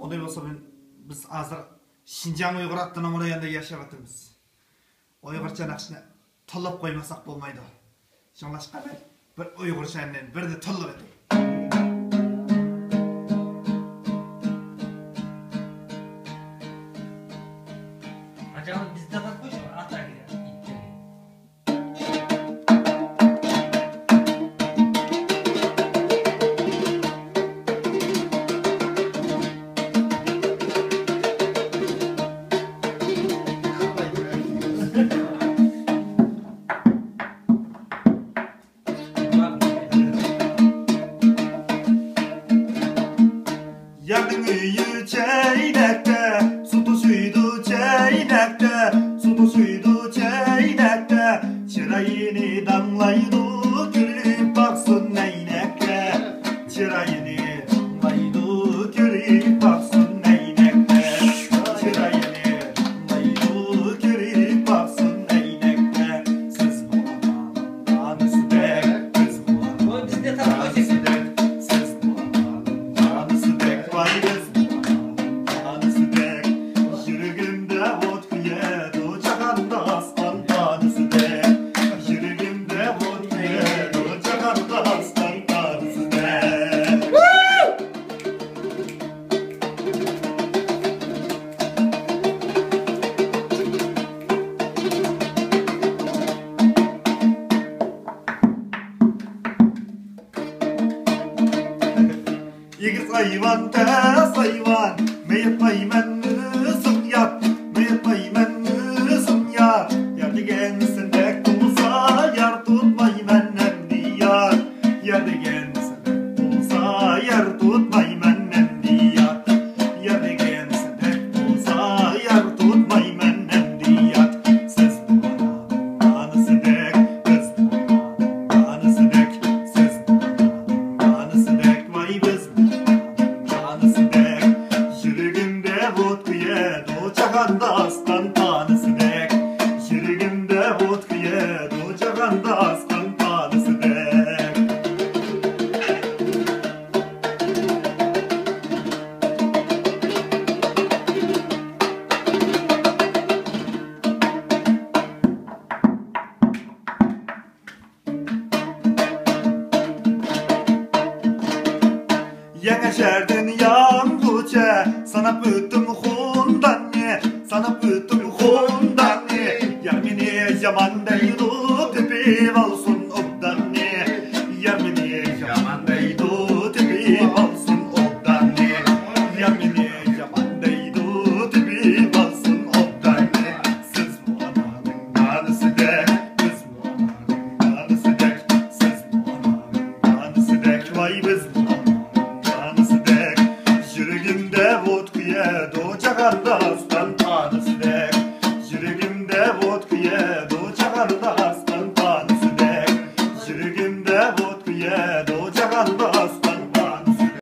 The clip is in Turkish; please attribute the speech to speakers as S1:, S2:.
S1: Olay bolsa biz hazır Şinjan Uygur Autonom rayonunda yaşap atırmız. Uygurcha naqshni to'llab qo'ymasak bo'lmaydi. Şoňlaşqa bir Uygurchadan bir de to'llab etdik.
S2: Acaba bizde de koş ata gider.
S1: Yardım üyü çeynekte, sutu suydu çeynekte, sutu suydu çeynekte, çırayını damlaydı, gülüp baksın neynekte, çırayını damlaydı, gülüp baksın neynekte, çırayını damlaydı, gülüp baksın neynekte, siz bana nasıl dek, siz bana
S2: Bizde tam
S1: nasıl dek, siz bana nasıl dek. Yürügümde vodka yedu, çakanda aslan tanısı de. Yürügümde vodka yedu, çakanda aslan tanısı de. İki sayvan te sayvan, meypaymen nüzüm yat, meypaymen nüzüm yat. Yar degensin dek tulsa, yar tutmaymen nemdi yar. Yar degensin dek tulsa, yar tutmaymen nemdi yat. Yar degensin dek tulsa, yar tutmaymen nemdi yat. Siz bana anısı dek, biz bana anısı dek, siz bana anısı dek, vay biz tanısı dek. Yürügümde vodka yedu, çakanda aslan tanısı dek. Yürügümde vodka yedu, çakanda aslan tanısı dek. Yenge şerdin yanguce, sana büttüm hundan ne, sana büttüm hundan ne. Yar beni yaman deydu, tipi olsun obdan ne. Yar beni yaman deydu, tipi olsun obdan ne. Yar beni yaman deydu, tipi olsun obdan ne. Siz bu ananın kanısı dek, biz bu ananın kanısı dek, siz bu ananın kanısı dek, vay biz bu ananın kanısı dek. Yürügümde vodka yedu, çakanda aslan tanısı dek. Yürügümde vodka yedu, çakanda